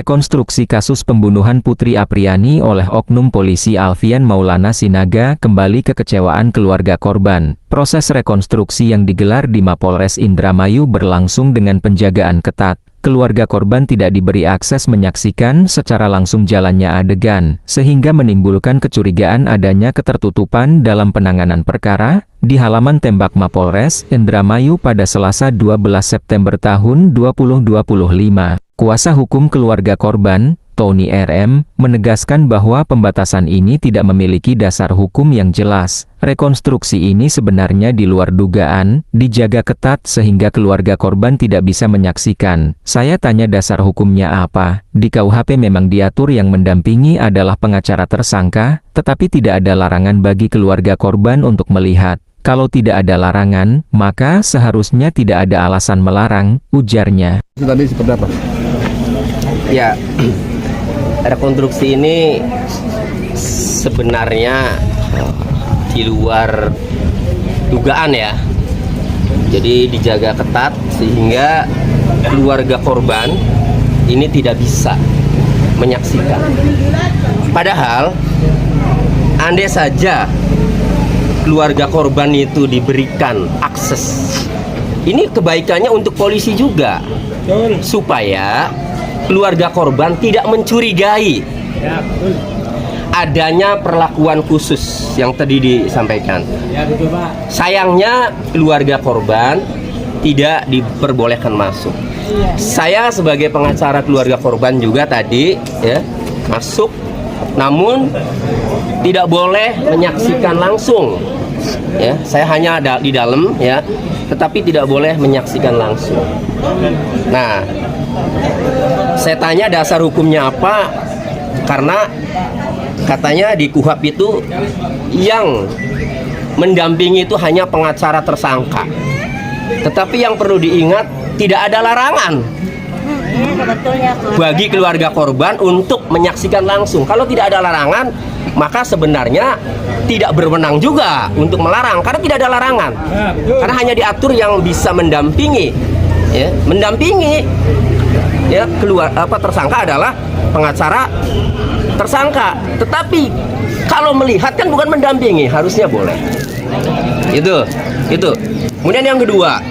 Rekonstruksi kasus pembunuhan Putri Apriani oleh oknum polisi Alfian Maulana Sinaga kembali kekecewaan keluarga korban. Proses rekonstruksi yang digelar di Mapolres Indramayu berlangsung dengan penjagaan ketat. Keluarga korban tidak diberi akses menyaksikan secara langsung jalannya adegan, sehingga menimbulkan kecurigaan adanya ketertutupan dalam penanganan perkara. Di halaman tembak Mapolres Indramayu pada Selasa 12 September tahun 2025. Kuasa hukum keluarga korban, Tony RM, menegaskan bahwa pembatasan ini tidak memiliki dasar hukum yang jelas. Rekonstruksi ini sebenarnya di luar dugaan, dijaga ketat sehingga keluarga korban tidak bisa menyaksikan. Saya tanya dasar hukumnya apa? Di KUHP memang diatur yang mendampingi adalah pengacara tersangka, tetapi tidak ada larangan bagi keluarga korban untuk melihat. Kalau tidak ada larangan, maka seharusnya tidak ada alasan melarang, ujarnya. Tadi seperti apa? Ya, rekonstruksi ini sebenarnya di luar dugaan ya. Jadi dijaga ketat sehingga keluarga korban ini tidak bisa menyaksikan. Padahal andai saja keluarga korban itu diberikan akses, ini kebaikannya untuk polisi juga, supaya keluarga korban tidak mencurigai adanya perlakuan khusus yang tadi disampaikan. Sayangnya keluarga korban tidak diperbolehkan masuk. Saya sebagai pengacara keluarga korban juga tadi ya masuk, namun tidak boleh menyaksikan langsung. Ya, saya hanya ada di dalam ya, tetapi tidak boleh menyaksikan langsung. Nah, saya tanya dasar hukumnya apa? Karena katanya di KUHP itu yang mendampingi itu hanya pengacara tersangka. Tetapi yang perlu diingat, tidak ada larangan bagi keluarga korban untuk menyaksikan langsung. Kalau tidak ada larangan, maka sebenarnya tidak berwenang juga untuk melarang, karena tidak ada larangan. Karena hanya diatur yang bisa mendampingi, ya, mendampingi ya tersangka adalah pengacara tersangka. Tetapi kalau melihat kan bukan mendampingi, harusnya boleh. Itu. Kemudian yang kedua,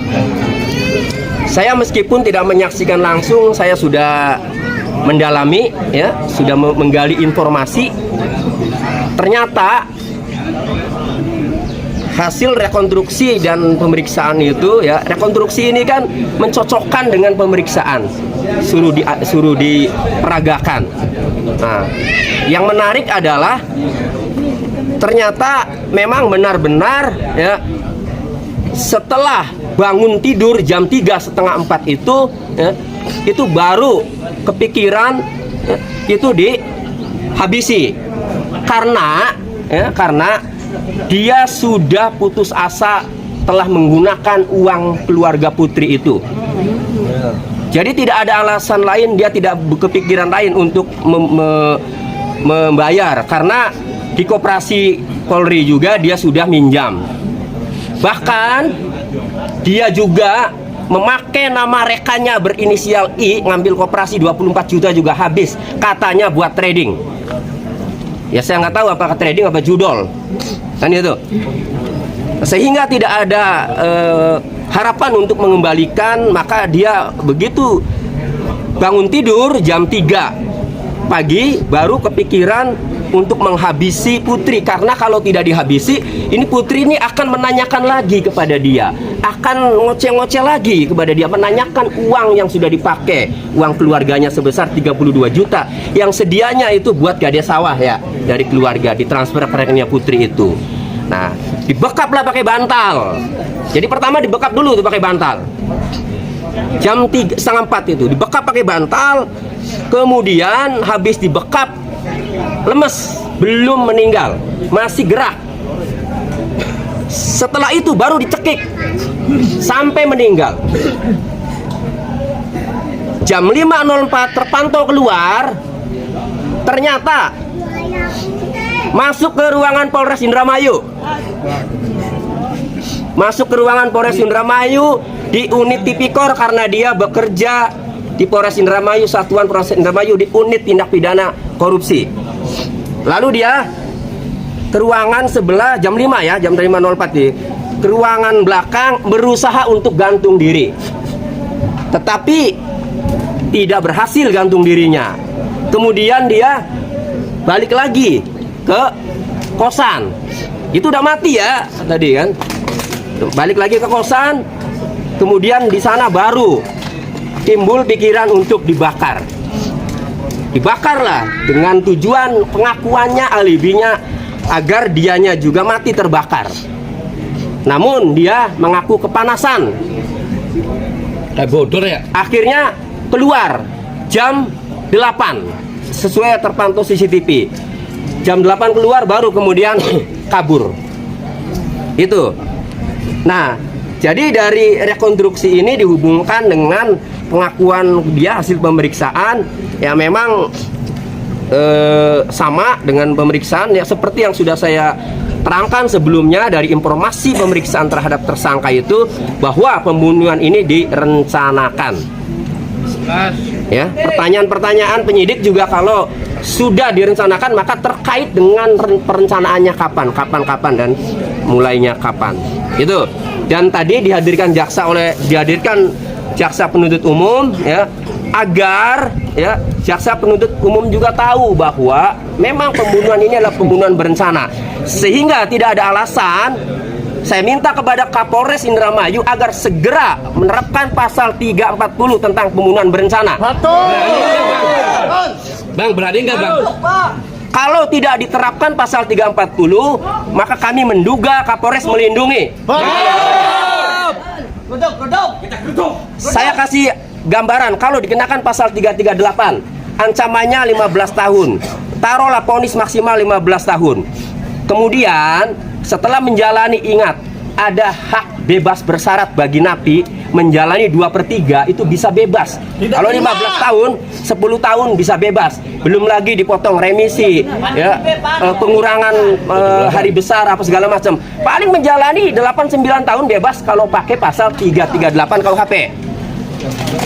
saya meskipun tidak menyaksikan langsung, saya sudah mendalami ya, sudah menggali informasi. Ternyata hasil rekonstruksi dan pemeriksaan itu ya, rekonstruksi ini kan mencocokkan dengan pemeriksaan, suruh diperagakan. Nah, yang menarik adalah ternyata memang benar-benar ya, setelah bangun tidur jam 3:30 itu ya, itu baru kepikiran ya, itu dihabisi karena dia sudah putus asa telah menggunakan uang keluarga Putri itu. Jadi tidak ada alasan lain, dia tidak kepikiran lain untuk membayar, karena di koperasi Polri juga dia sudah minjam. Bahkan dia juga memakai nama rekannya berinisial I, ngambil koperasi 24 juta juga habis, katanya buat trading. Ya saya nggak tahu apakah trading apa judol, kan itu. Sehingga tidak ada harapan untuk mengembalikan, maka dia begitu bangun tidur jam 3 pagi baru kepikiran untuk menghabisi Putri. Karena kalau tidak dihabisi, ini Putri ini akan menanyakan lagi kepada dia, akan ngoceh-ngoceh lagi kepada dia, menanyakan uang yang sudah dipakai, uang keluarganya sebesar 32 juta yang sedianya itu buat gade sawah ya, dari keluarga ditransfer ke rekeningnya Putri itu. Nah, dibekaplah pakai bantal. Jadi pertama dibekap dulu tuh pakai bantal. Jam 3:30 itu dibekap pakai bantal. Kemudian habis dibekap, lemes, belum meninggal, masih gerak. Setelah itu baru dicekik sampai meninggal. Jam 5:04 terpantau keluar, ternyata masuk ke ruangan Polres Indramayu. Masuk ke ruangan Polres Indramayu di unit tipikor karena dia bekerja di Polres Indramayu, Satuan Polres Indramayu di unit tindak pidana korupsi. Lalu dia ke ruangan sebelah jam 5 ya, jam 5.04 di ke ruangan belakang berusaha untuk gantung diri. Tetapi tidak berhasil gantung dirinya. Kemudian dia balik lagi ke kosan. Itu udah mati ya tadi kan. Balik lagi ke kosan. Kemudian di sana baru timbul pikiran untuk dibakar. Dibakarlah dengan tujuan pengakuannya, alibinya agar dianya juga mati terbakar. Namun dia mengaku kepanasan. Bodor ya. Akhirnya keluar jam 8 sesuai terpantau CCTV. Jam 8 keluar baru kemudian kabur. Itu. Nah, jadi dari rekonstruksi ini dihubungkan dengan pengakuan dia hasil pemeriksaan ya memang sama dengan pemeriksaan ya seperti yang sudah saya terangkan sebelumnya dari informasi pemeriksaan terhadap tersangka itu bahwa pembunuhan ini direncanakan. Ya, pertanyaan-pertanyaan penyidik juga kalau sudah direncanakan maka terkait dengan perencanaannya kapan dan mulainya kapan. Itu. Dan tadi dihadirkan jaksa penuntut umum ya agar ya jaksa penuntut umum juga tahu bahwa memang pembunuhan ini adalah pembunuhan berencana sehingga tidak ada alasan. Saya minta kepada Kapolres Indramayu agar segera menerapkan pasal 340 tentang pembunuhan berencana. Bang, berani nggak bang? Kalau tidak diterapkan pasal 340 maka kami menduga Kapolres melindungi. Saya kasih gambaran, kalau dikenakan pasal 338 ancamannya 15 tahun, taruhlah vonis maksimal 15 tahun. Kemudian setelah menjalani, ingat, ada hak bebas bersyarat bagi napi menjalani 2/3 itu bisa bebas. Kalau 15 tahun, 10 tahun bisa bebas. Belum lagi dipotong remisi, ya, pengurangan hari besar apa segala macam. Paling menjalani 8-9 tahun bebas kalau pakai pasal 338 KUHP.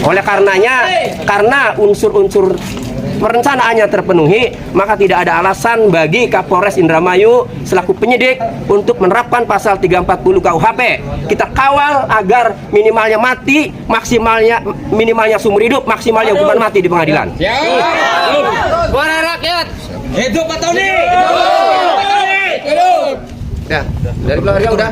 Oleh karenanya, karena unsur-unsur perencanaannya terpenuhi, maka tidak ada alasan bagi Kapolres Indramayu selaku penyidik untuk menerapkan pasal 340 KUHP. Kita kawal agar minimalnya mati, minimalnya seumur hidup, maksimalnya hukuman mati di pengadilan. Suara rakyat. Hidup Pak Tony. Ya, dari keluarga udah.